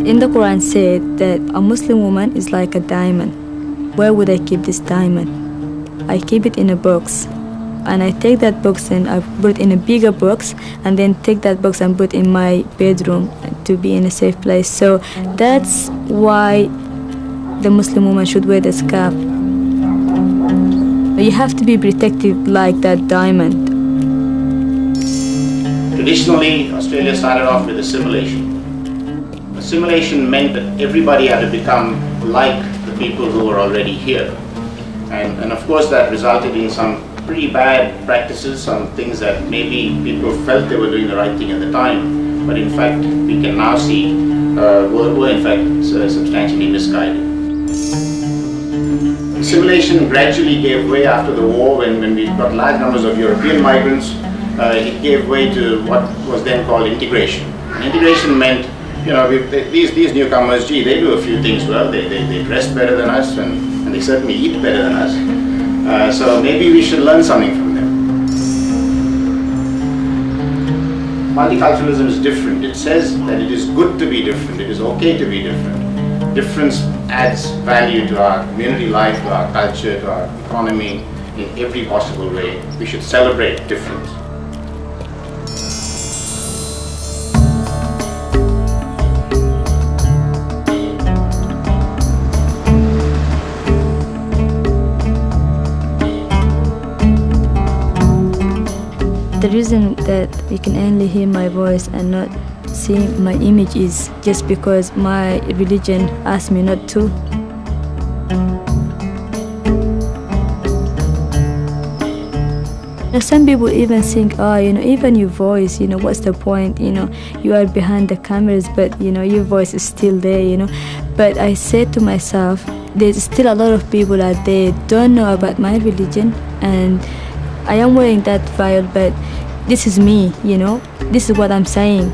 In the Quran said that a Muslim woman is like a diamond. Where would I keep this diamond? I keep it in a box. And I take that box and I put it in a bigger box, and then take that box and put it in my bedroom to be in a safe place. So that's why the Muslim woman should wear the scarf. You have to be protected like that diamond. Traditionally, Australia started off with assimilation. Assimilation meant that everybody had to become like the people who were already here. And of course that resulted in some pretty bad practices, some things that maybe people felt they were doing the right thing at the time, but in fact we can now see were in fact substantially misguided. Assimilation gradually gave way after the war when we got large numbers of European migrants. It gave way to what was then called integration. And integration meant, these newcomers, gee, they do a few things well, they dress better than us, and they certainly eat better than us. So maybe we should learn something from them. Multiculturalism is different. It says that it is good to be different, it is okay to be different. Difference adds value to our community life, to our culture, to our economy, in every possible way. We should celebrate difference. The reason that you can only hear my voice and not see my image is just because my religion asked me not to. Some people even think, even your voice, what's the point? You are behind the cameras, but your voice is still there, But I said to myself, there's still a lot of people out there don't know about my religion, and I am wearing that veil, but this is me, This is what I'm saying.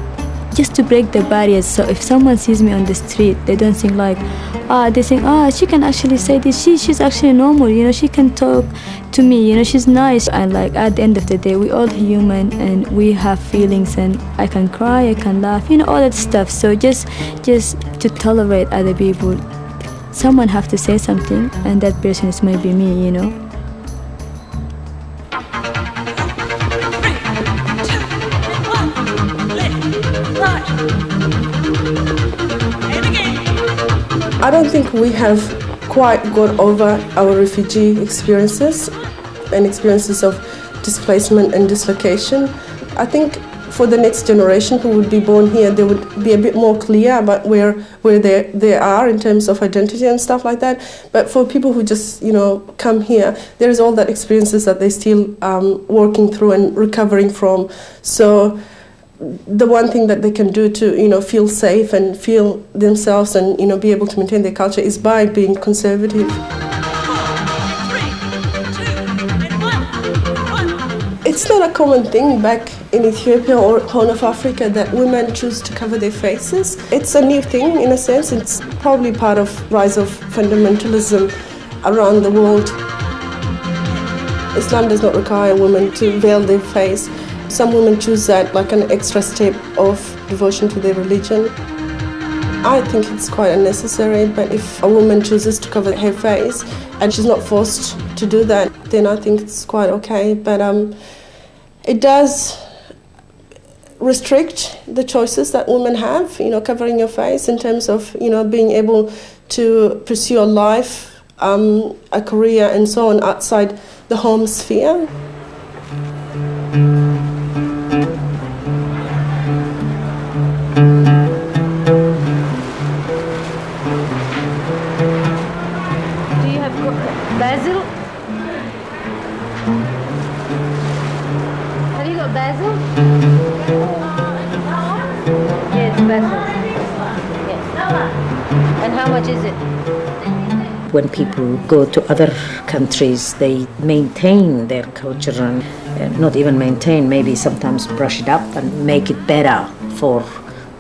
Just to break the barriers, so if someone sees me on the street, they don't think like, they think, she can actually say this, she's actually normal, she can talk to me, she's nice. And like at the end of the day, we're all human and we have feelings, and I can cry, I can laugh, all that stuff. So just to tolerate other people, someone have to say something, and that person is maybe me, I don't think we have quite got over our refugee experiences and experiences of displacement and dislocation. I think for the next generation who would be born here, they would be a bit more clear about where they are in terms of identity and stuff like that. But for people who just, come here, there is all that experiences that they're still working through and recovering from. So the one thing that they can do to, feel safe and feel themselves and, be able to maintain their culture is by being conservative. It's not a common thing back in Ethiopia or Horn of Africa that women choose to cover their faces. It's a new thing in a sense. It's probably part of rise of fundamentalism around the world. Islam does not require women to veil their face. Some women choose that like an extra step of devotion to their religion. I think it's quite unnecessary, but if a woman chooses to cover her face and she's not forced to do that, then I think it's quite okay. But it does restrict the choices that women have, covering your face in terms of, being able to pursue a life, a career and so on outside the home sphere. Basil? Have you got basil? Yes, basil. Yes. And how much is it? When people go to other countries, they maintain their culture and not even maintain, maybe sometimes brush it up and make it better for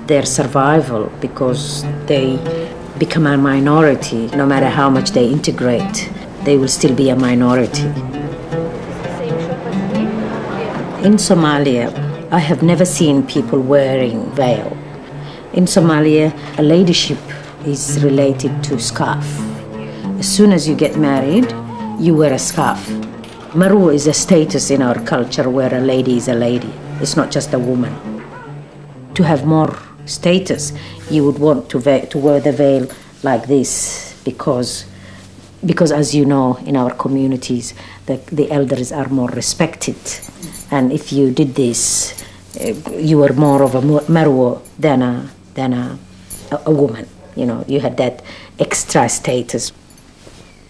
their survival, because they become a minority. No matter how much they integrate, they will still be a minority. In Somalia, I have never seen people wearing veil. In Somalia, a ladyship is related to scarf. As soon as you get married, you wear a scarf. Marwa is a status in our culture where a lady is a lady. It's not just a woman. To have more status, you would want to wear the veil like this because as you know, in our communities, the elders are more respected. And if you did this, you were more of a marwa than a woman. You know, you had that extra status.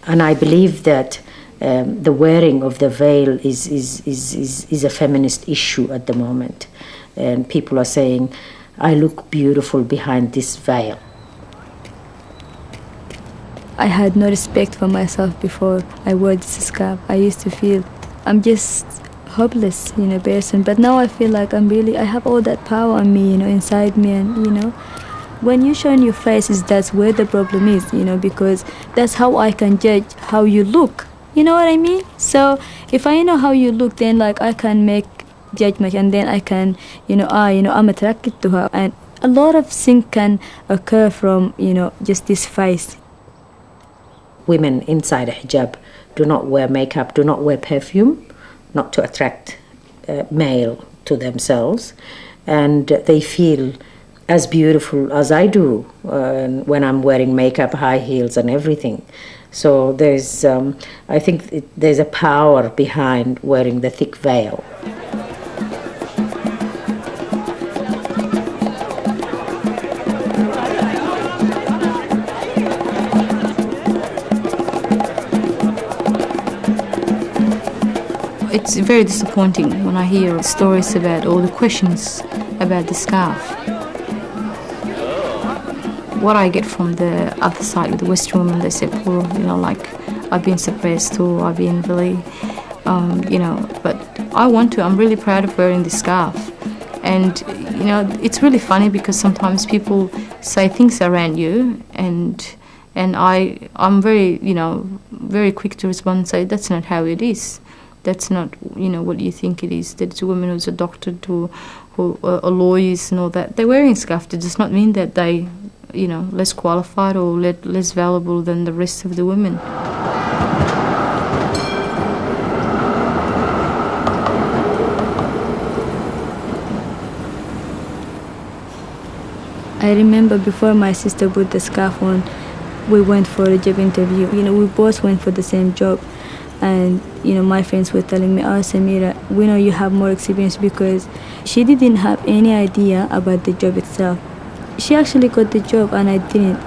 And I believe that the wearing of the veil is a feminist issue at the moment. And people are saying, I look beautiful behind this veil. I had no respect for myself before I wore this scarf. I used to feel I'm just hopeless, person. But now I feel like I have all that power on me, inside me. And, when you show in your faces, that's where the problem is, because that's how I can judge how you look. You know what I mean? So if I know how you look, then I can make judgment, and then I can, I'm attracted to her. And a lot of things can occur from, just this face. Women inside a hijab do not wear makeup, do not wear perfume, not to attract male to themselves. And they feel as beautiful as I do when I'm wearing makeup, high heels and everything. So there's, I think there's a power behind wearing the thick veil. It's very disappointing when I hear stories about all the questions about the scarf. What I get from the other side with the Western women, they say, poor, I've been suppressed or I've been really, but I'm really proud of wearing this scarf. And, it's really funny because sometimes people say things around you and I'm very, very quick to respond and say, that's not how it is. That's not, what you think it is. That it's a woman who's a doctor or a lawyer and all that. They're wearing scarf. It does not mean that they, less qualified or less valuable than the rest of the women. I remember before my sister put the scarf on, we went for a job interview. We both went for the same job. And, my friends were telling me, Samira, we know you have more experience, because she didn't have any idea about the job itself. She actually got the job and I didn't.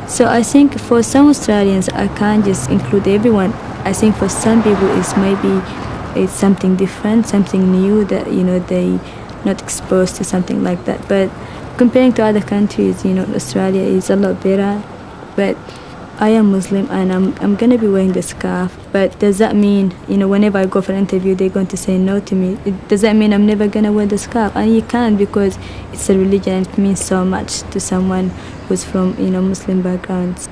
So I think for some Australians, I can't just include everyone. I think for some people it's something different, something new that, they not exposed to something like that. But comparing to other countries, Australia is a lot better. But I am Muslim and I'm going to be wearing the scarf. But does that mean, whenever I go for an interview, they're going to say no to me? Does that mean I'm never going to wear the scarf? And you can't, because it's a religion and it means so much to someone who's from, Muslim backgrounds.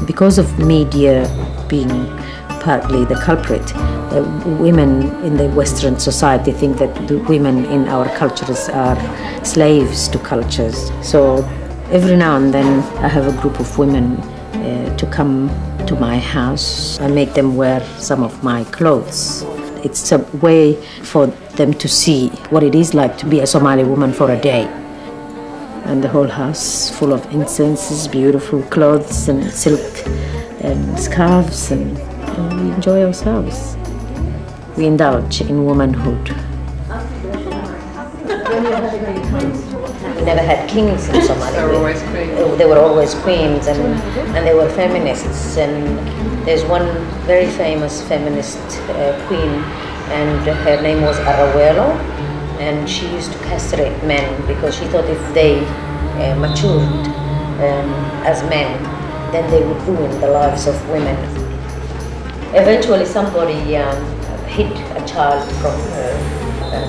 Because of media being partly the culprit, women in the Western society think that the women in our cultures are slaves to cultures. So every now and then I have a group of women to come to my house. I make them wear some of my clothes. It's a way for them to see what it is like to be a Somali woman for a day. And the whole house full of incenses, beautiful clothes and silk and scarves, and we enjoy ourselves. We indulge in womanhood. We never had kings in Somalia. They were always queens. They were always queens, and they were feminists. And there's one very famous feminist queen, and her name was Arawelo. And she used to castrate men because she thought if they matured as men, then they would ruin the lives of women. Eventually somebody hid a child from her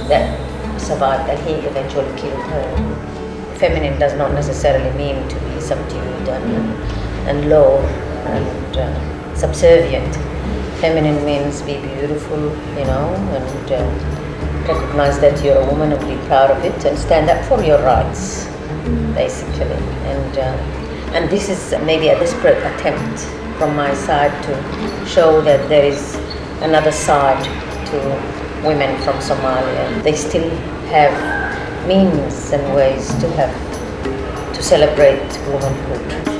that survived, and he eventually killed her. Feminine does not necessarily mean to be subdued and low and subservient. Feminine means be beautiful, you know, and recognize that you're a woman and be proud of it and stand up for your rights, basically. And this is maybe a desperate attempt from my side to show that there is another side to women from Somalia. They still have means and ways to celebrate womanhood.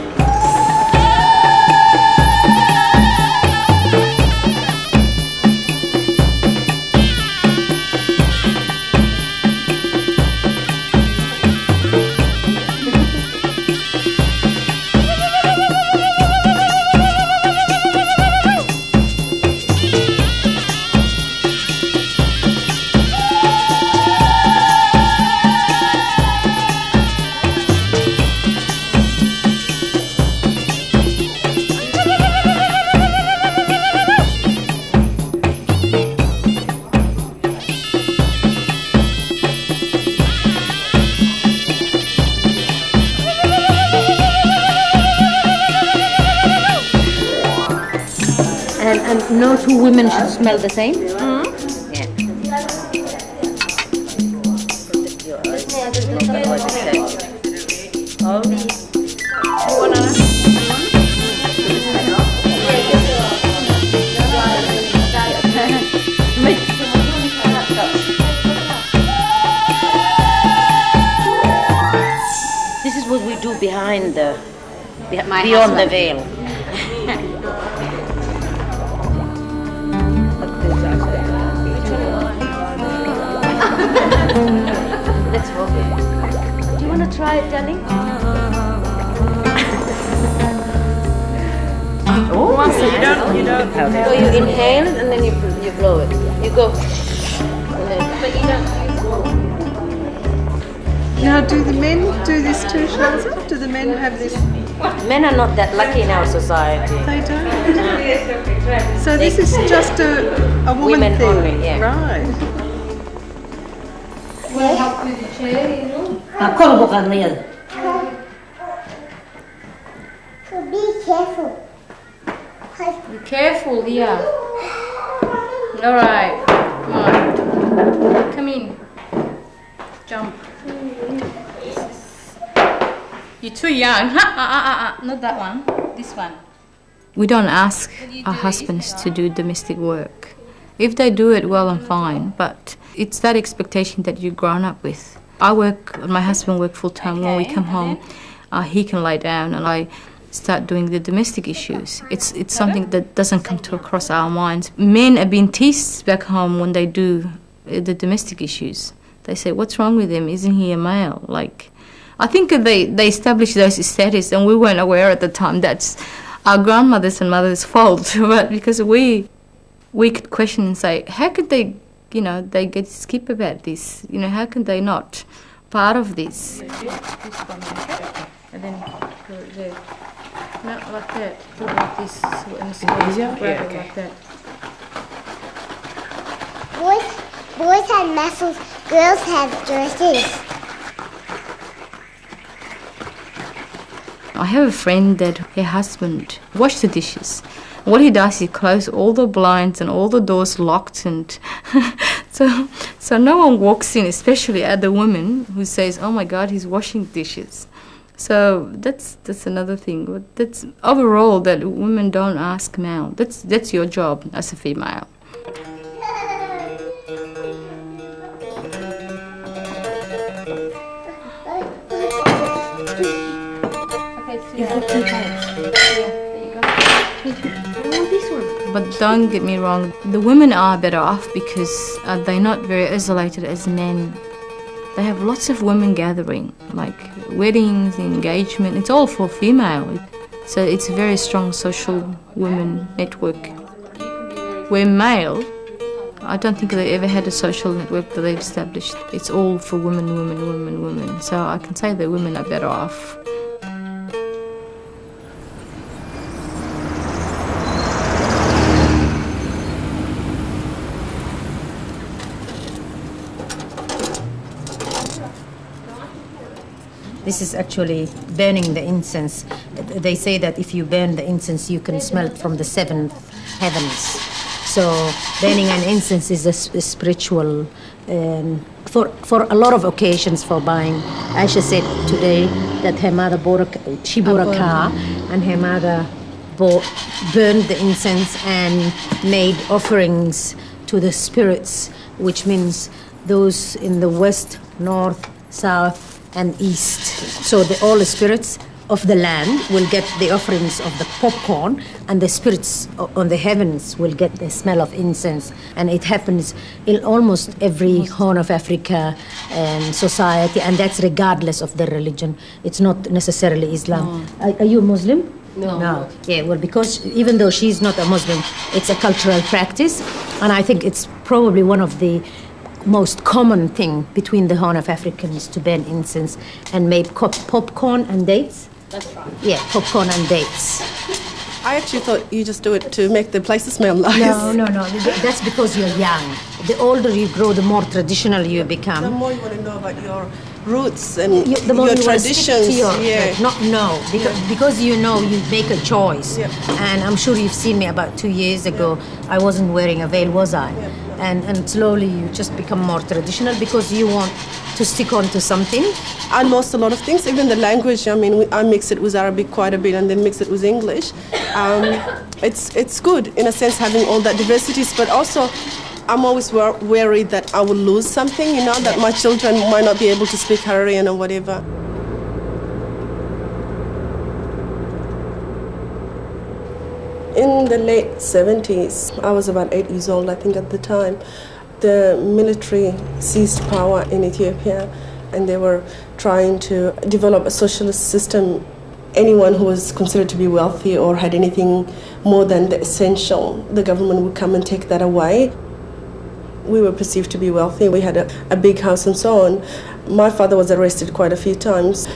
And no two women should smell the same? Mm-hmm. Yeah. This is what we do beyond the veil. Let's hope. Do you want to try it, darling? You don't. So you inhale it and then you blow it. You go. But you don't. Now, do the men do this too, Shaza? Do the men have this? Men are not that lucky in our society. They don't. So this is just a woman thing, only, yeah. Right? Will I help with the chair, you know? Be careful. Be careful, yeah. All right, come on. Come in. Jump. You're too young. Not that one. This one. We don't ask our husbands to do domestic work. If they do it, well and fine, but it's that expectation that you've grown up with. My husband works full-time. When we come home, he can lie down and I start doing the domestic issues. It's something that doesn't come across our minds. Men are being teased back home when they do the domestic issues. They say, what's wrong with him? Isn't he a male? I think they established those status and we weren't aware at the time that's our grandmothers and mothers' fault. But because we could question and say, how could they, they get skip about this? How can they not part of this? And then go there. Not like that. Do it like this. Grab it like that. Boys have muscles, girls have dresses. I have a friend that her husband washes the dishes. What he does, he closes all the blinds and all the doors locked, and so no one walks in, especially other women who says, "Oh my God, he's washing dishes." So that's another thing. But that's overall that women don't ask male. That's your job as a female. But don't get me wrong, the women are better off because they're not very isolated as men. They have lots of women gathering, like weddings, engagement, it's all for female. So it's a very strong social women network. Where male, I don't think they ever had a social network that they've established. It's all for women, women, women, women. So I can say that women are better off. This is actually burning the incense. They say that if you burn the incense, you can smell it from the seventh heavens. So burning an incense is a spiritual, for a lot of occasions for buying. Aisha said today that her mother bought a car, and her mother burned the incense and made offerings to the spirits, which means those in the west, north, south, and east. So all the spirits of the land will get the offerings of the popcorn, and the spirits on the heavens will get the smell of incense. And it happens in almost every Horn of Africa society, and that's regardless of the religion. It's not necessarily Islam. No. Are you Muslim? No. Yeah, well, because even though she's not a Muslim, it's a cultural practice, and I think it's probably one of the most common thing between the Horn of Africans to burn incense and make popcorn and dates. That's right. Yeah, popcorn and dates. I actually thought you just do it to make the place smell nice. No. That's because you're young. The older you grow, the more traditional you become. The more you want to know about your roots and the more your you traditions. Because you know you make a choice. Yeah. And I'm sure you've seen me about 2 years ago. I wasn't wearing a veil, was I? Yeah. And slowly you just become more traditional because you want to stick on to something. I lost a lot of things, even the language. I mean, I mix it with Arabic quite a bit and then mix it with English. It's good in a sense having all that diversities, but also I'm always worried that I will lose something, that my children might not be able to speak Hurrian or whatever. In the late 70s, I was about 8 years old, I think, at the time. The military seized power in Ethiopia, and they were trying to develop a socialist system. Anyone who was considered to be wealthy or had anything more than the essential, the government would come and take that away. We were perceived to be wealthy. We had a big house and so on. My father was arrested quite a few times,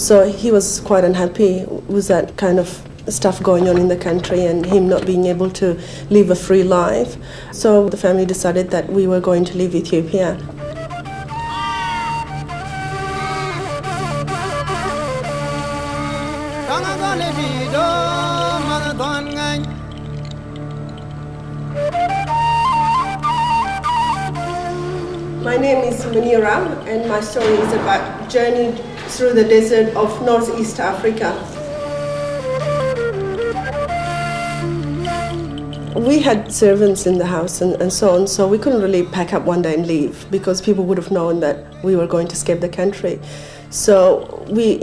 so he was quite unhappy with that kind of stuff going on in the country and him not being able to live a free life. So the family decided that we were going to leave Ethiopia. My name is Munira, and my story is about journey through the desert of Northeast Africa. We had servants in the house and so on, so we couldn't really pack up one day and leave because people would have known that we were going to escape the country. So we,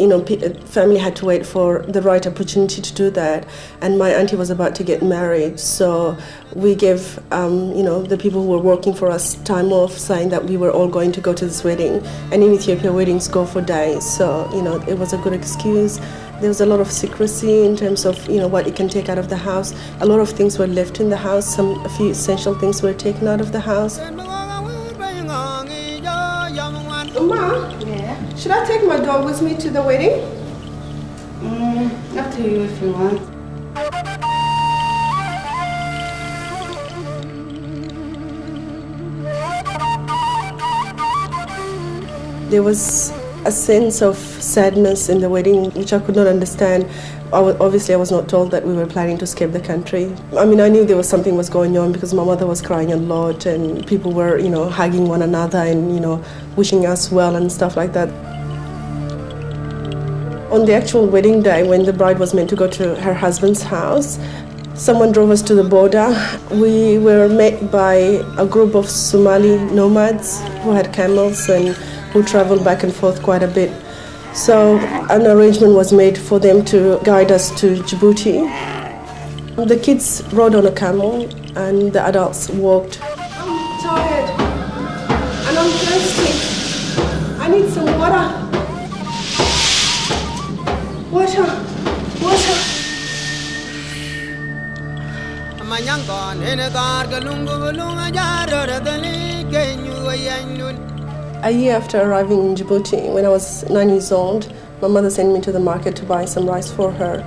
family had to wait for the right opportunity to do that. And my auntie was about to get married, so we gave, the people who were working for us time off, saying that we were all going to go to this wedding. And in Ethiopia, weddings go for days, so it was a good excuse. There was a lot of secrecy in terms of, what you can take out of the house. A lot of things were left in the house. A few essential things were taken out of the house. Uma, yeah. Should I take my dog with me to the wedding? Up to you if you want. There was a sense of sadness in the wedding, which I could not understand. Obviously, I was not told that we were planning to escape the country. I mean, I knew there was something was going on because my mother was crying a lot and people were, hugging one another and, wishing us well and stuff like that. On the actual wedding day, when the bride was meant to go to her husband's house, someone drove us to the border. We were met by a group of Somali nomads who had camels and who traveled back and forth quite a bit. So an arrangement was made for them to guide us to Djibouti. The kids rode on a camel and the adults walked. I'm tired and I'm thirsty. I need some water. Water. A year after arriving in Djibouti, when I was 9 years old, my mother sent me to the market to buy some rice for her.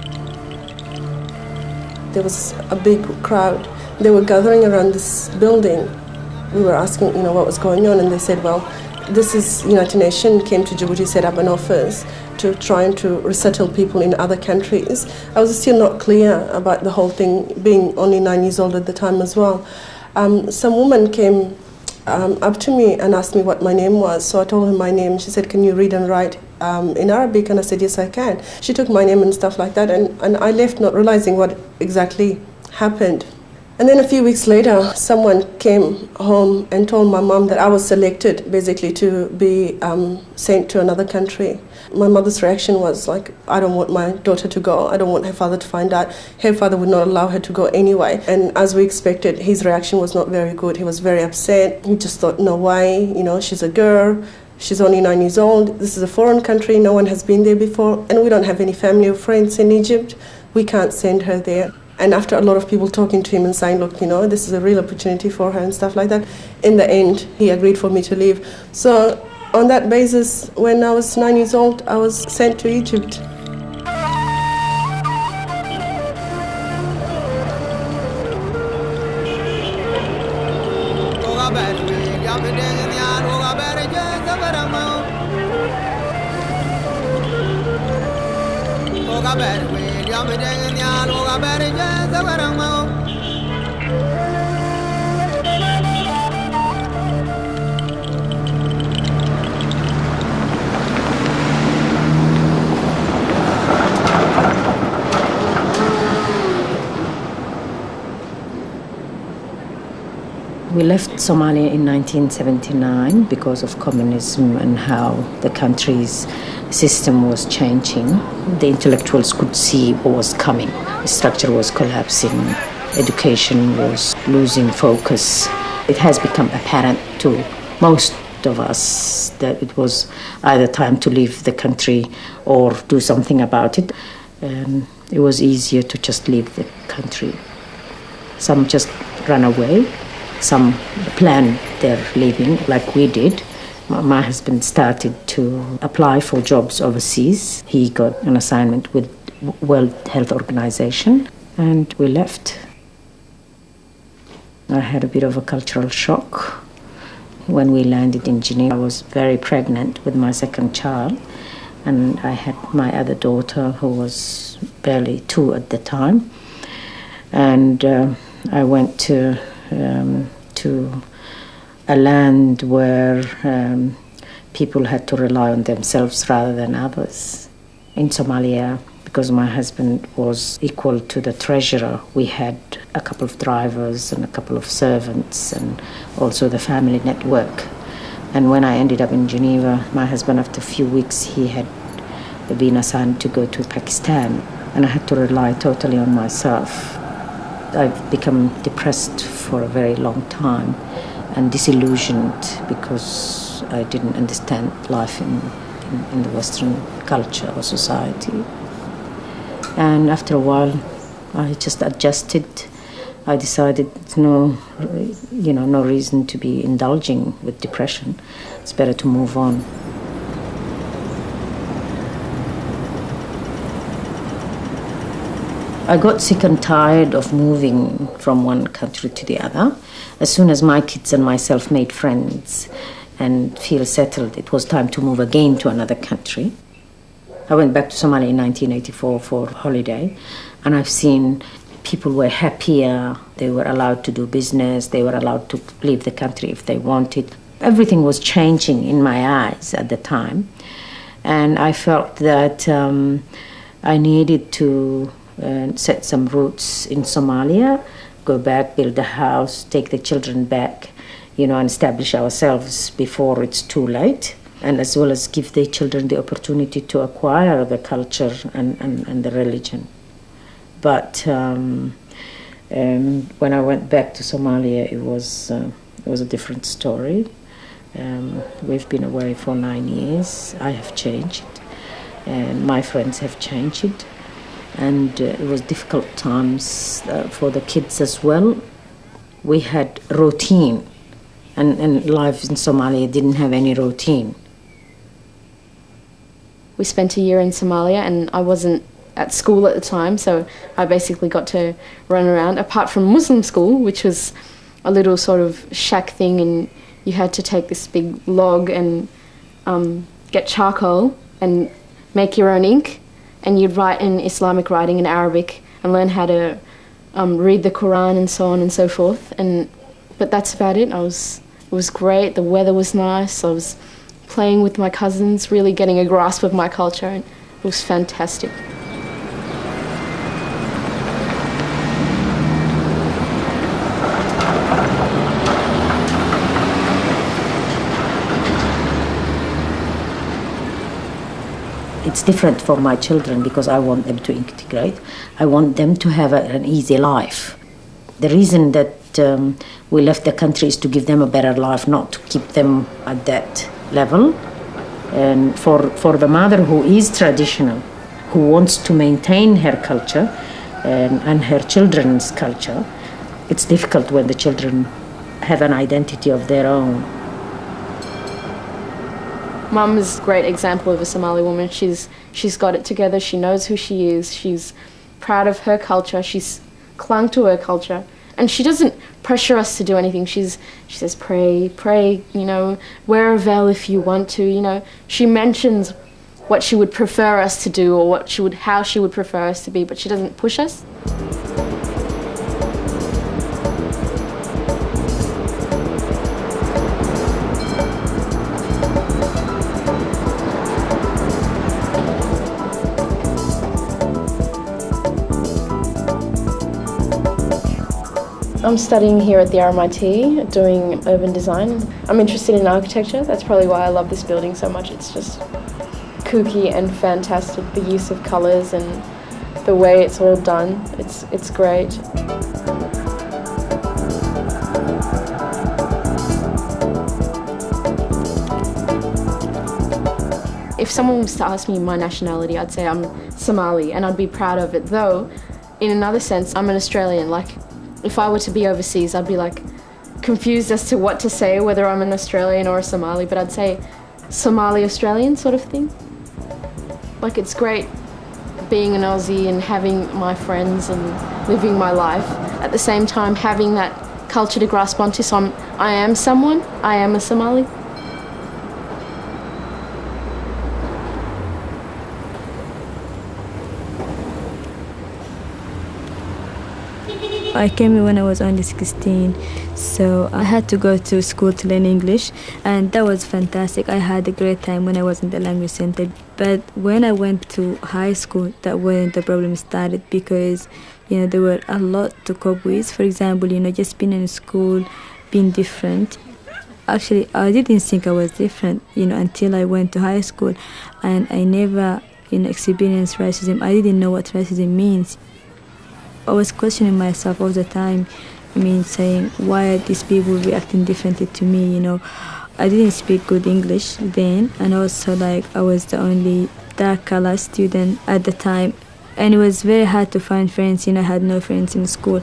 There was a big crowd. They were gathering around this building. We were asking, what was going on, and they said, well, this is United Nations came to Djibouti, set up an office, to trying to resettle people in other countries. I was still not clear about the whole thing, being only 9 years old at the time as well. Some woman came up to me and asked me what my name was. So I told her my name. She said, "Can you read and write in Arabic?" And I said, "Yes, I can." She took my name and stuff like that, and I left not realizing what exactly happened. And then a few weeks later, someone came home and told my mum that I was selected basically to be sent to another country. My mother's reaction was like, "I don't want my daughter to go. I don't want her father to find out." Her father would not allow her to go anyway. And as we expected, his reaction was not very good. He was very upset. He just thought, "No way, she's a girl. She's only 9 years old. This is a foreign country. No one has been there before. And we don't have any family or friends in Egypt. We can't send her there." And after a lot of people talking to him and saying, "Look, this is a real opportunity for her," and stuff like that, in the end, he agreed for me to leave. So on that basis, when I was 9 years old, I was sent to Egypt. We left Somalia in 1979 because of communism and how the country's system was changing. The intellectuals could see what was coming. The structure was collapsing. Education was losing focus. It has become apparent to most of us that it was either time to leave the country or do something about it. It was easier to just leave the country. Some just ran away. Some planned their leaving, like we did. My husband started to apply for jobs overseas. He got an assignment with World Health Organization, and we left. I had a bit of a cultural shock when we landed in Geneva. I was very pregnant with my second child, and I had my other daughter, who was barely 2 at the time. And I went to a land where people had to rely on themselves rather than others. In Somalia, because my husband was equal to the treasurer, we had a couple of drivers and a couple of servants and also the family network. And when I ended up in Geneva, my husband, after a few weeks, he had been assigned to go to Pakistan, and I had to rely totally on myself. I've become depressed for a very long time and disillusioned because I didn't understand life in the Western culture or society. And after a while, I just adjusted. I decided no reason to be indulging with depression. It's better to move on. I got sick and tired of moving from one country to the other. As soon as my kids and myself made friends and feel settled, it was time to move again to another country. I went back to Somalia in 1984 for holiday, and I've seen people were happier. They were allowed to do business. They were allowed to leave the country if they wanted. Everything was changing in my eyes at the time, and I felt that I needed to set some roots in Somalia, go back, build a house, take the children back, and establish ourselves before it's too late, and as well as give the children the opportunity to acquire the culture and the religion. But when I went back to Somalia, it was a different story. We've been away for 9 years. I have changed, and my friends have changed. And it was difficult times for the kids as well. We had routine, and life in Somalia didn't have any routine. We spent a year in Somalia, and I wasn't at school at the time, so I basically got to run around, apart from Muslim school, which was a little sort of shack thing, and you had to take this big log and get charcoal and make your own ink, and you'd write in Islamic writing in Arabic and learn how to read the Quran and so on and so forth. But that's about it. It was great. The weather was nice. I was playing with my cousins, really getting a grasp of my culture, and it was fantastic. It's different for my children because I want them to integrate. I want them to have an easy life. The reason that we left the country is to give them a better life, not to keep them at that level. And for the mother who is traditional, who wants to maintain her culture and her children's culture, it's difficult when the children have an identity of their own. Mum is a great example of a Somali woman. She's got it together. She knows who she is. She's proud of her culture. She's clung to her culture. And she doesn't pressure us to do anything. She says, pray, you know, wear a veil if you want to, you know. She mentions what she would prefer us to do or how she would prefer us to be, but she doesn't push us. I'm studying here at the RMIT, doing urban design. I'm interested in architecture. That's probably why I love this building so much. It's just kooky and fantastic, the use of colours and the way it's all done. It's great. If someone was to ask me my nationality, I'd say I'm Somali, and I'd be proud of it. Though, in another sense, I'm an Australian. Like, if I were to be overseas, I'd be like confused as to what to say, whether I'm an Australian or a Somali, but I'd say Somali-Australian sort of thing. Like, it's great being an Aussie and having my friends and living my life. At the same time, having that culture to grasp onto, so I am someone, I am a Somali. I came here when I was only 16, so I had to go to school to learn English, and that was fantastic. I had a great time when I was in the language center. But when I went to high school, that when the problem started, because there were a lot to cope with. For example, just being in school, being different. Actually, I didn't think I was different, until I went to high school, and I never, experienced racism. I didn't know what racism means. I was questioning myself all the time. Saying, why are these people reacting differently to me? I didn't speak good English then, and also I was the only dark color student at the time, and it was very hard to find friends. I had no friends in school.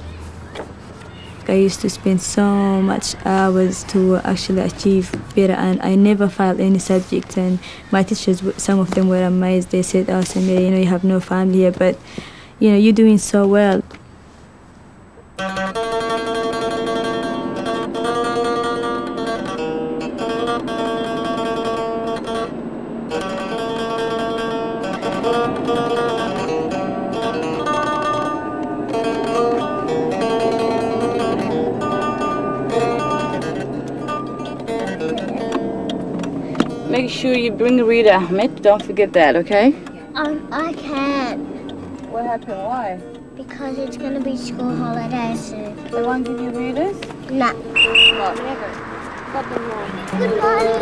I used to spend so much hours to actually achieve better, and I never failed any subject. And my teachers, some of them were amazed. They said, "Oh, Samira, you have no family here, but you're doing so well." Make sure you bring Rita Ahmed. Don't forget that, okay? I can't. What happened? Why? Because it's going to be school holidays soon. They won't give you readers? No. What? Never. Got them wrong. Good morning.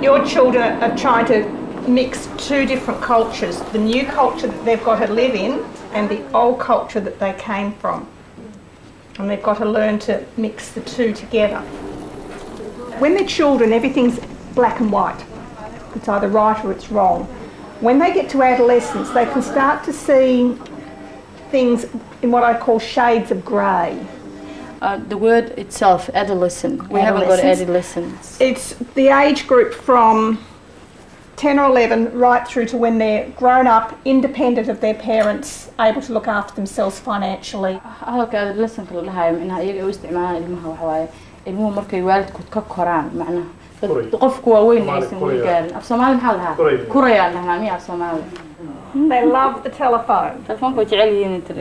Your children are trying to mix two different cultures, the new culture that they've got to live in and the old culture that they came from. And they've got to learn to mix the two together. When they're children, everything's black and white. It's either right or it's wrong. When they get to adolescence, they can start to see things in what I call shades of grey. The word itself, adolescent. We haven't got adolescents. It's the age group from 10 or 11 right through to when they're grown up, independent of their parents, able to look after themselves financially. halka lesson kala dhahay macnaha iyaga u isticmaalaan ilmaha waxa waaye ilmuhu markay waalidkood ka koraan macnaha qofku waa weyn aysan u gaarin af Soomaali maxaa lahaa kurayaan dhahnaa miya af Soomaali. They love the telephone. Telefoonka way jecel yihiin inta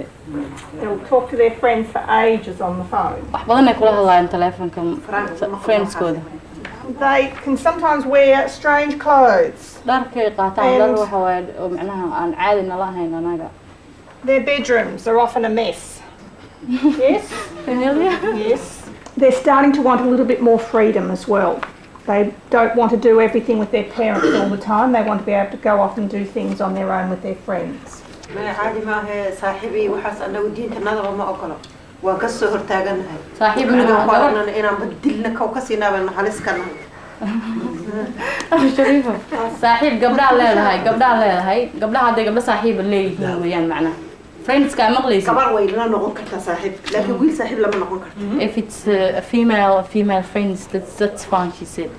They'll talk to their friends for ages on the phone. wax badan ay kula hadlayaan telefoonka friendskooda. They can sometimes wear strange clothes. dharkay qaataan dhar waxa waaye oo macnaha aan caadi nala ahayn anaga. Their bedrooms are often a mess. Yes? Familiar? Yes. They're starting to want a little bit more freedom as well. They don't want to do everything with their parents all the time. They want to be able to go off and do things on their own with their friends. saaxiib gabdhaha leedahay gabdhaha hadday gabdho saaxiib leeyihiin weeyaan macnaha friends ka maqlaysid gabar way la noqon kartaa saaxiib laakiin wiil saaxiib lama noqon karto if it's a female friends that's fine she said.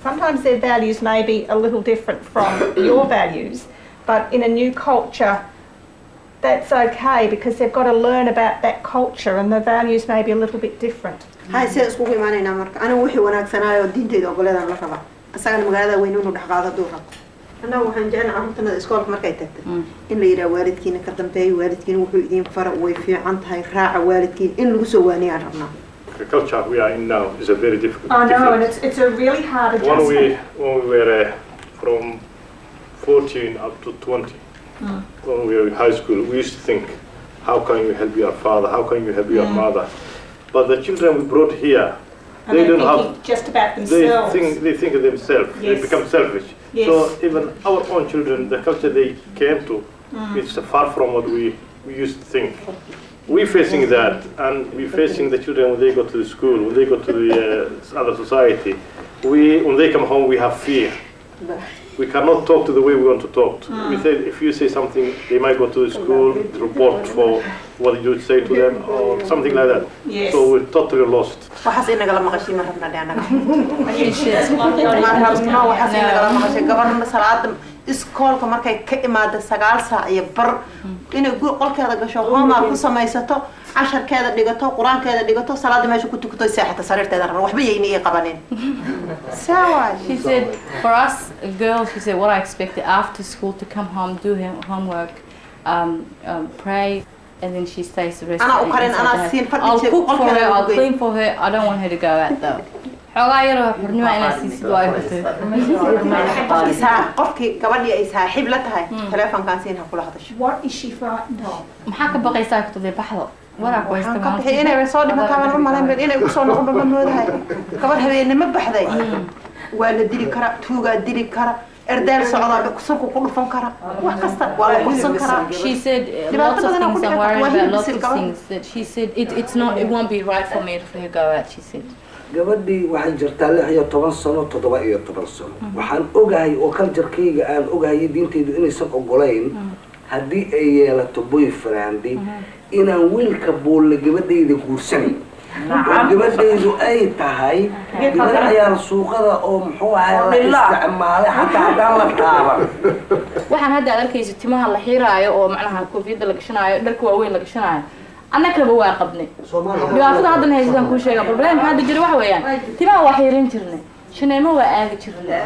Sometimes their values may be a little different from your values, but in a new culture that's okay because they've got to learn about that culture and the values may be a little bit different. هاي سيد اسكو إيمانينا مرك أنا وحي وناكسنايو دينتي دو قولي دان لقبا أساقنا مقالة وينونو دحقاضة دورها أنا وحن جعلنا عرفتنا إسكولك مركا يتاتت إن ليرا والدكين كردمتاي والدكين وحو إدين فرق ويفي عنتهاي راعة والدكين إن لغو سواني عرفنا. The culture we are in now is a very difficult. I know, and it's a really hard adjustment. When we were from 14 up to 20, when we were in high school, we used to think, how can you help your father? How can you help your mother? But the children we brought here, they don't have just about themselves. They think of themselves. Yes. They become selfish. Yes. So even our own children, the culture they came to, it's far from what we used to think. We're facing that, and we're facing the children when they go to the school, when they go to the other society. When they come home, we have fear. We cannot talk to the way we want to talk. We say, if you say something, they might go to the school to report for what you say to them or something like that. Yes. So we're totally lost. iskoolka markay ka imaado 9 saac iyo bar inay qolkeeda gasho homework ku samaysato casharkeeda dhigato quraankeeda dhigato salaada meesha ku tukato saaxata sariirteeda raba waxba yeynay qabaneen. She said for us girls she said what I expected after school to come home do her homework pray and then she stays the rest of the day. I'll cook for her, I'll clean for her. I don't want her to go out though. xogaa yar oo xurnimo inay siisid waa qofkii gabadhii ay saaxiib la tahay telefoonkan siin ha kula hadasho. What is she frightened of? maxaa ka baqaysaa ku taday baxdo waraa ku haysta maanta inay soo dhimataan ma malayn inay ku soo noqon ma moodahay gabadh habeenimo baxday waa la dili kara tuuga dili kara erdeel socda ku soo ku dhufan kara wax kasta waa la qabsan kara. She said lots of things I'm worried about lots of things that she said it's not it won't be right for me to go out she said. gabadhii waxay jirtaa 16 sano 17 sano waxaan ogahay oo kaljarkayga aan ogahay diintaydu inaysan ogolayn haddii ay yeelato boyfriend inaan wiilka boole gabadhayda guursanay gabadhaydu ay tahay gabadha ayaa suuqada oo muxuu ahaa la isticmaalay xataa haddaan la taaban waxaan hadda arkaysa timaha la xiraayo oo macnaha koofiyada la gashanaayo dharka waaweyn la gashanaayo annagaba waa qabnay dhibaatada haddan haysan ku sheega problem hadda jira wax weeyaan timaha waa xirin jirnay shaneemo waa aagi jirnay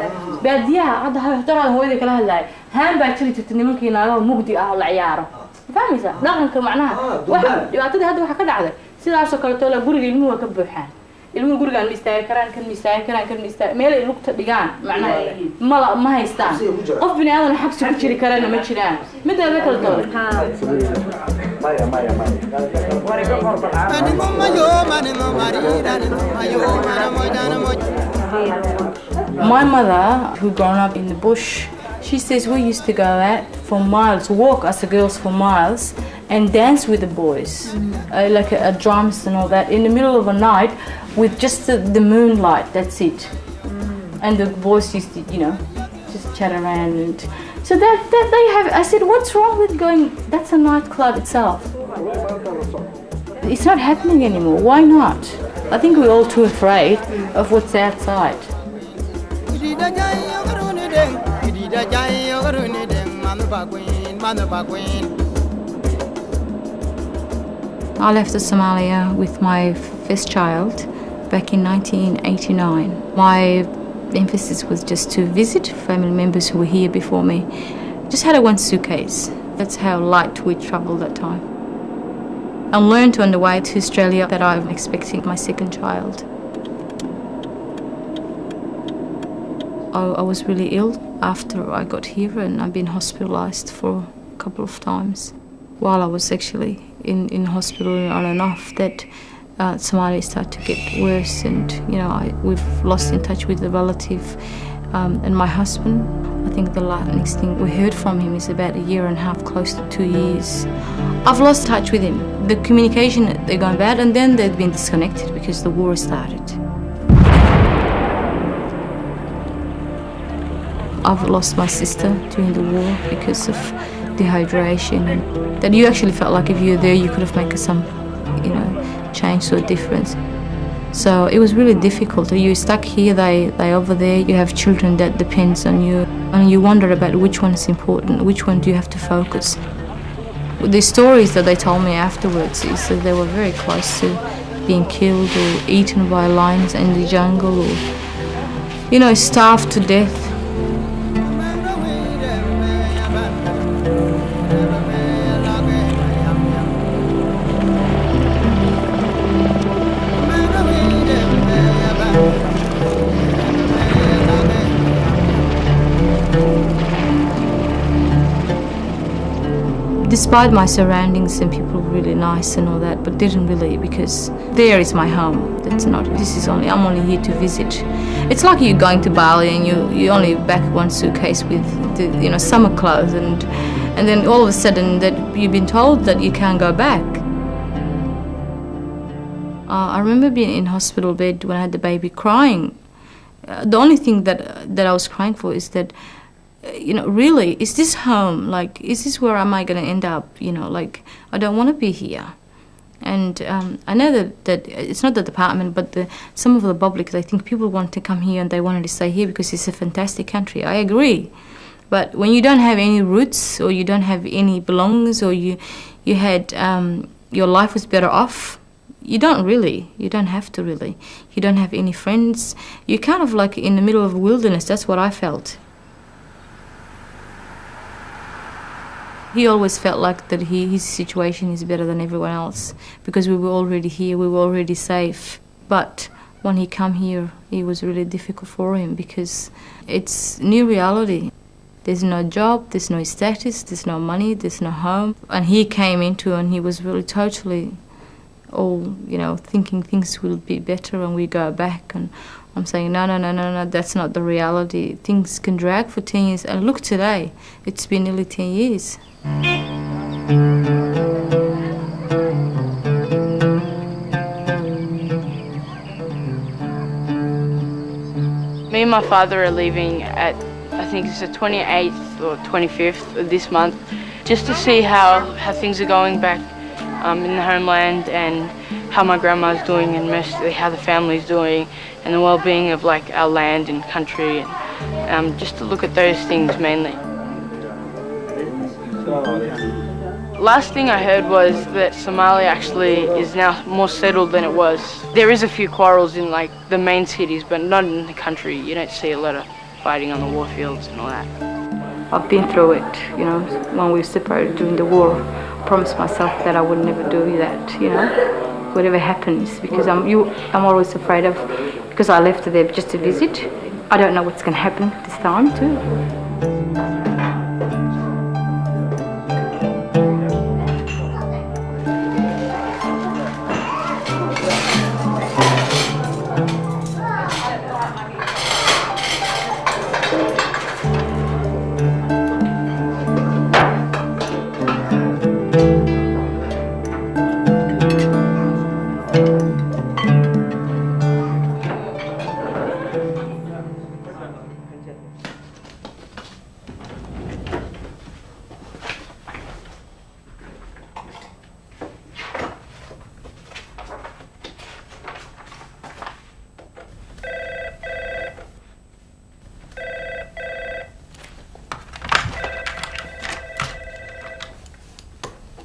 baadiyaha hadda hooyada hooyada kala hadlaay haan baa jiri jirtay nimankii naagaha mugdi ah oo la ciyaaro fahmaysa dhaqanka macnaha waxa dhibaatada hadda waxa ka dhacday sidaas oo kale toola guriga ilmuhu waa ka buuxaan ilmuhu gurigaan ma istaagi karaan kan ma istaagi meel ay lugta dhigaan macnaha ma haystaan qof bini aadan xabsi ku jiri karana ma jiraan mideeda kale toola My mother, who grown up in the bush, she says we used to go out for miles, walk as the girls for miles, and dance with the boys, like a drums and all that, in the middle of the night with just the moonlight. That's it. And the boys used to, just chat around and. So that they have. I said, what's wrong with going? That's a nightclub itself. It's not happening anymore. Why not? I think we're all too afraid of what's outside. I left Somalia with my first child back in 1989. My emphasis was just to visit family members who were here before me. Just had a one suitcase. That's how light we travelled that time. I learned on the way to Australia that I'm expecting my second child. I was really ill after I got here, and I've been hospitalised for a couple of times. While I was actually in hospital on and off, that Somalia started to get worse, and we've lost in touch with the relative and my husband. I think the next thing we heard from him is about 1.5 years, close to 2 years. I've lost touch with him. The communication, they're going bad, and then they've been disconnected because the war started. I've lost my sister during the war because of dehydration, and that you actually felt like if you were there you could have made some, change or difference. So it was really difficult. You're stuck here, they over there, you have children that depends on you, and you wonder about which one is important, which one do you have to focus. The stories that they told me afterwards is that they were very close to being killed or eaten by lions in the jungle, or, starved to death. Despite my surroundings and people were really nice and all that, but didn't really, because there is my home. I'm only here to visit. It's like you're going to Bali and you only back one suitcase with the, summer clothes, and then all of a sudden that you've been told that you can't go back. I remember being in hospital bed when I had the baby crying. The only thing that I was crying for is that, really, is this home? Like, is this where am I going to end up? I don't want to be here. And I know that it's not the department, but some of the public, they think people want to come here and they wanted to stay here because it's a fantastic country. I agree. But when you don't have any roots, or you don't have any belongings, or you had, your life was better off, you don't have to really. You don't have any friends. You're kind of like in the middle of a wilderness. That's what I felt. He always felt like that his situation is better than everyone else because we were already here, we were already safe. But when he came here, it was really difficult for him because it's new reality. There's no job, there's no status, there's no money, there's no home. And he came into and he was really totally all, thinking things will be better when we go back. And I'm saying, no, that's not the reality. Things can drag for 10 years. And look today, it's been nearly 10 years. Me and my father are leaving at, I think it's the 28th or 25th of this month, just to see how things are going back in the homeland, and how my grandma's doing, and mostly how the family's doing, and the well-being of our land and country, and just to look at those things mainly. Last thing I heard was that Somalia actually is now more settled than it was. There is a few quarrels in the main cities, but not in the country. You don't see a lot of fighting on the war fields and all that. I've been through it, when we separated during the war. I promised myself that I would never do that, whatever happens, because I'm always afraid of, because I left there just to visit. I don't know what's going to happen this time too.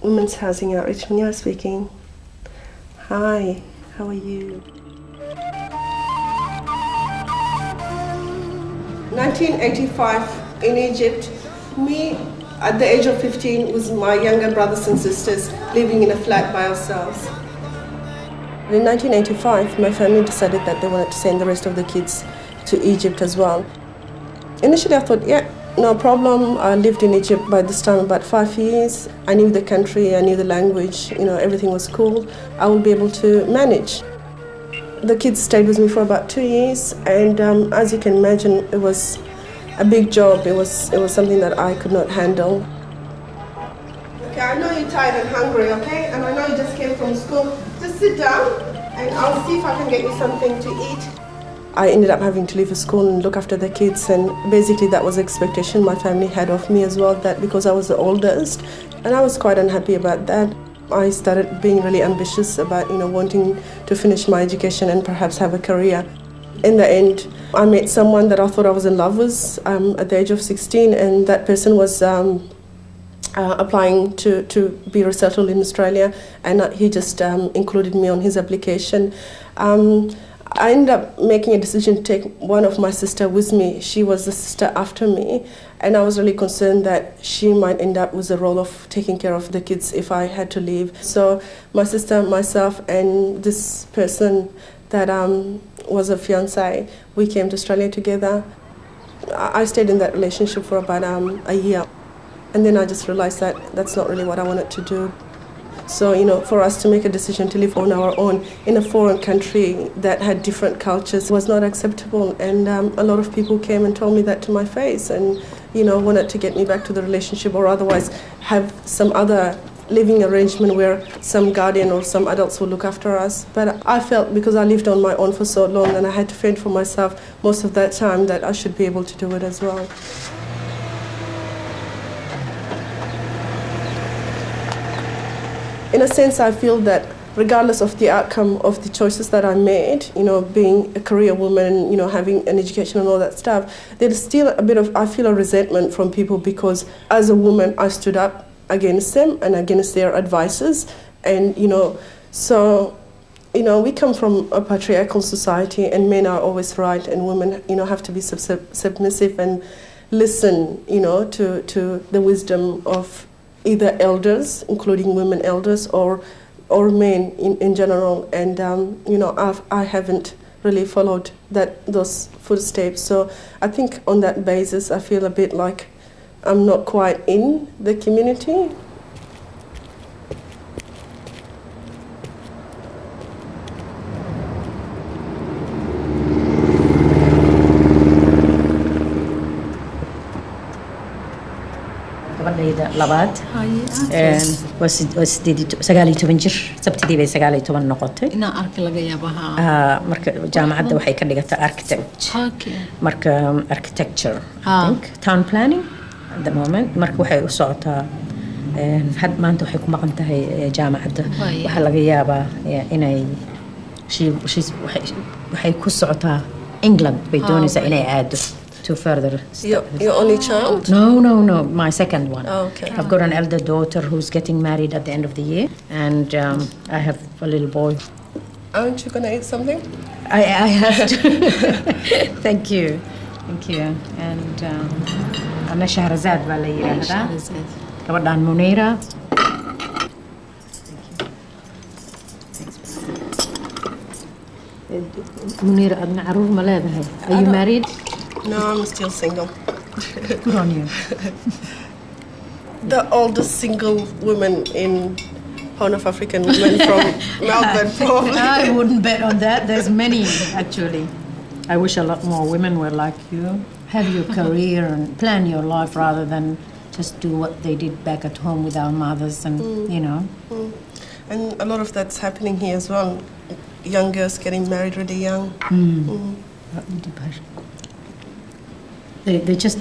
Women's Housing Outreach. Munira speaking. Hi, how are you? 1985 in Egypt, me at the age of 15 was my younger brothers and sisters living in a flat by ourselves. In 1985, my family decided that they wanted to send the rest of the kids to Egypt as well. Initially I thought, yeah, no problem. I lived in Egypt by this time about 5 years. I knew the country, I knew the language, everything was cool. I would be able to manage. The kids stayed with me for about 2 years, and as you can imagine, it was a big job. It was something that I could not handle. Okay, I know you're tired and hungry, okay? And I know you just came from school. Just sit down and I'll see if I can get you something to eat. I ended up having to leave school and look after the kids, and basically that was the expectation my family had of me as well, that because I was the oldest, and I was quite unhappy about that. I started being really ambitious about, wanting to finish my education and perhaps have a career. In the end, I met someone that I thought I was in love with at the age of 16, and that person was applying to be resettled in Australia, and he just included me on his application. I ended up making a decision to take one of my sisters with me. She was the sister after me, and I was really concerned that she might end up with the role of taking care of the kids if I had to leave. So my sister, myself, and this person that was a fiancé, we came to Australia together. I stayed in that relationship for about a year, and then I just realised that that's not really what I wanted to do. So, for us to make a decision to live on our own in a foreign country that had different cultures was not acceptable. And a lot of people came and told me that to my face and, wanted to get me back to the relationship, or otherwise have some other living arrangement where some guardian or some adults will look after us. But I felt, because I lived on my own for so long and I had to fend for myself most of that time, that I should be able to do it as well. In a sense, I feel that regardless of the outcome of the choices that I made, being a career woman, having an education and all that stuff, there's still I feel a resentment from people, because as a woman, I stood up against them and against their advices. And, so, we come from a patriarchal society, and men are always right, and women, have to be submissive and listen, to the wisdom of either elders, including women elders, or men in general. And I haven't really followed those footsteps. So I think on that basis, I feel a bit like I'm not quite in the community. labaad waa 19 jir sabtidii bay 19 noqotay inaa arki laga yaabaha marka jaamacadda waxay ka dhigatay marka architecture I think town planning at the moment marka waxay u socotaa had maanta waxay ku maqan tahay jaamacadda waxa laga yaabaa inay waxay ku socotaa England bay doonaysaa inay aado to further your only child? No, my second one. Oh, okay. I've got an elder daughter who's getting married at the end of the year, and I have a little boy. Aren't you going to eat something? I have to. Thank you. And Anna Shahrazad baa la yiraahdaa. Gabadhan Munira. Munira, adna caruur ma leedahay? Are you married? No, I'm still single. Good on you. The oldest single woman in Horn of African women from Melbourne, probably. I wouldn't bet on that. There's many, actually. I wish a lot more women were like you. Have your career and plan your life rather than just do what they did back at home with our mothers and, And a lot of that's happening here as well. Young girls getting married really young. They just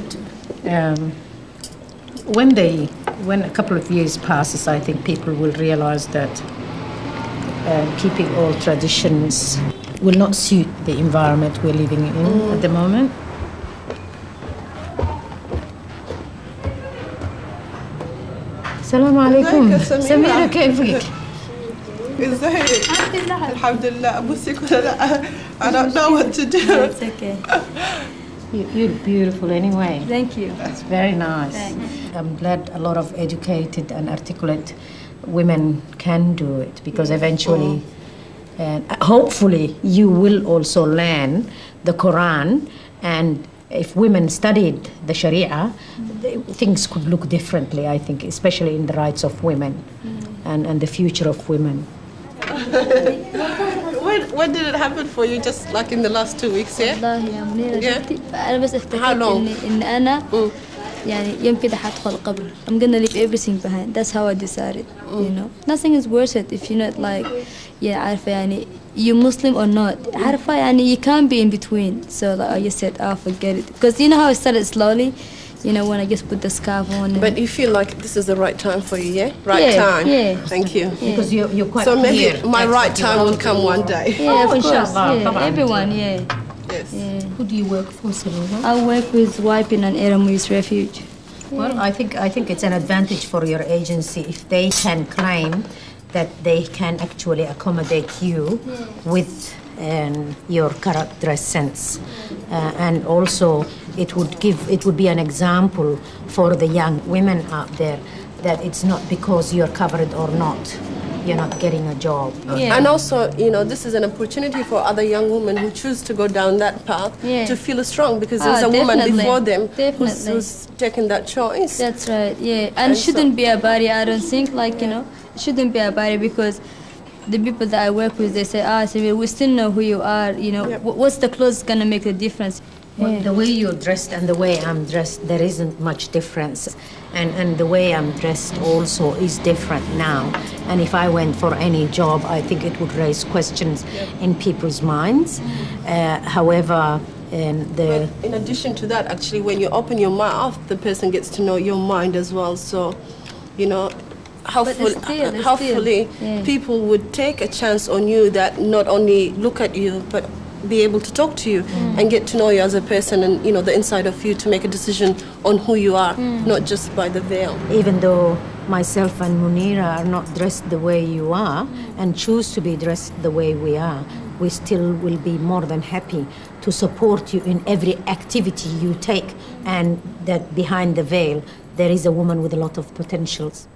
when a couple of years passes, I think people will realize that keeping all traditions will not suit the environment we're living in at the moment. السلام عليكم. سميرة كيفك؟ ازيك؟ الحمد لله. أبوسك ولا لا؟ I don't know what to do. It's okay. You're beautiful anyway. Thank you. It's very nice. Thanks. I'm glad a lot of educated and articulate women can do it, because eventually, hopefully, you will also learn the Quran, and if women studied the Sharia, things could look differently, I think, especially in the rights of women and the future of women. When did it happen for you? Just like in the last 2 weeks, yeah? والله يا منيرة شفتي أنا بس افتكرت How long? إن أنا يعني يوم كده حدخل القبر. I'm gonna leave everything behind. That's how I decided. You know, nothing is worth it if you're not like, yeah, عارفة يعني you Muslim or not. عارفة يعني you can't be in between. So like I just said, oh, forget it. Because you know how I started slowly. You know, when I just put the scarf on. But you feel like this is the right time for you, yeah? Right time. Yeah. Thank you. Because you're quite so maybe clear. my right time will come one day. Yeah, of course. inshallah. Yeah. Everyone, yeah. Yes. Yeah. Who do you work for, Selina? I work with Wiping and Eramu's Refuge. Well, I think it's an advantage for your agency if they can claim that they can actually accommodate you with your character sense, and also it would be an example for the young women out there that it's not because you're covered or not, you're not getting a job. And also, you know, this is an opportunity for other young women who choose to go down that path to feel strong, because there's a woman before them who's taken that choice. That's right, yeah. And it shouldn't be a barrier, I don't think, like, you know, it shouldn't be a barrier, because the people that I work with, they say, Samir, we still know who you are, you know, what's the clothes gonna make the difference? Well, the way you're dressed and the way I'm dressed, there isn't much difference. And the way I'm dressed also is different now. And if I went for any job, I think it would raise questions in people's minds. However, But in addition to that, actually, when you open your mouth, the person gets to know your mind as well. So, you know, hopefully people would take a chance on you that not only look at you, but be able to talk to you and get to know you as a person, and you know the inside of you, to make a decision on who you are, not just by the veil. Even though myself and Munira are not dressed the way you are and choose to be dressed the way we are, we still will be more than happy to support you in every activity you take, and that behind the veil there is a woman with a lot of potentials.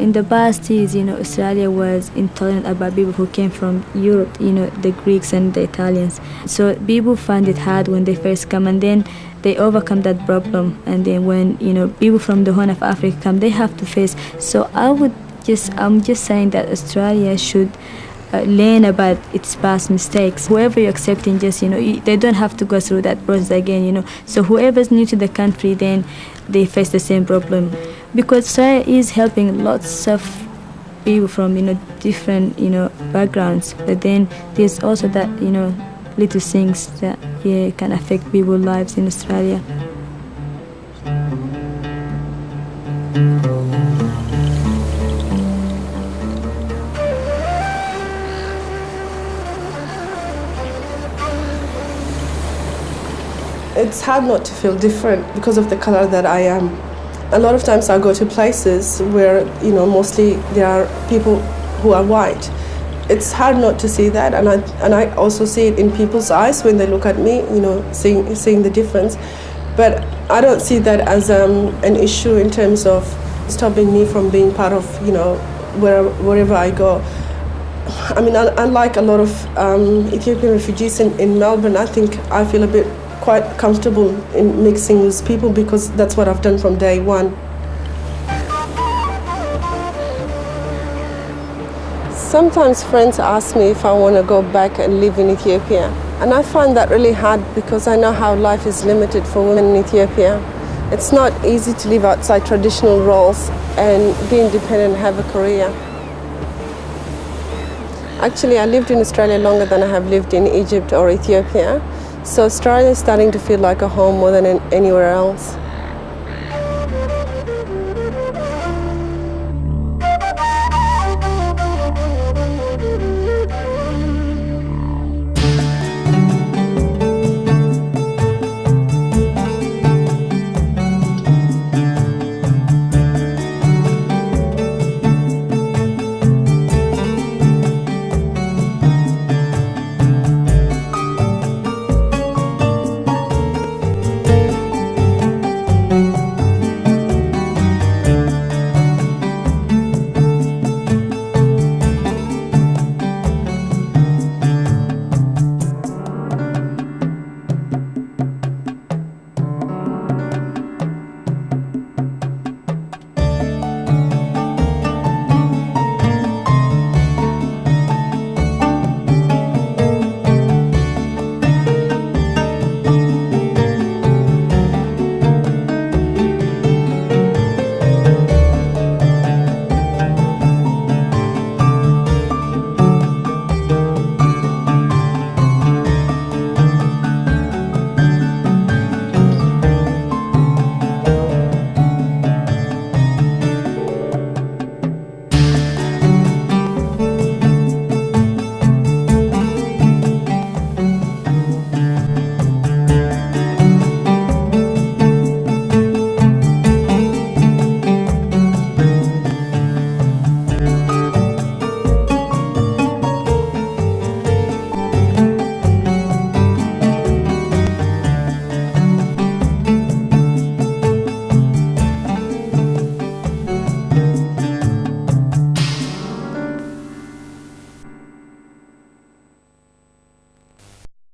In the past years, you know, Australia was intolerant about people who came from Europe, you know, the Greeks and the Italians. So people find it hard when they first come, and then they overcome that problem. And then when, you know, people from the Horn of Africa come, they have to face. So I'm just saying that Australia should learn about its past mistakes. Whoever you're accepting, just, you know, they don't have to go through that process again, you know. So whoever's new to the country, then they face the same problem. Because Australia is helping lots of people from, you know, different, you know, backgrounds. But then there's also that, you know, little things that, can affect people's lives in Australia. It's hard not to feel different because of the color that I am. A lot of times I go to places where, you know, mostly there are people who are white. It's hard not to see that, and I also see it in people's eyes when they look at me, you know, seeing the difference. But I don't see that as an issue in terms of stopping me from being part of, you know, wherever I go. I mean, unlike a lot of Ethiopian refugees in Melbourne, I think I feel a bit quite comfortable in mixing with people, because that's what I've done from day one. Sometimes friends ask me if I want to go back and live in Ethiopia, and I find that really hard because I know how life is limited for women in Ethiopia. It's not easy to live outside traditional roles and be independent and have a career. Actually, I lived in Australia longer than I have lived in Egypt or Ethiopia. So Australia is starting to feel like a home more than anywhere else.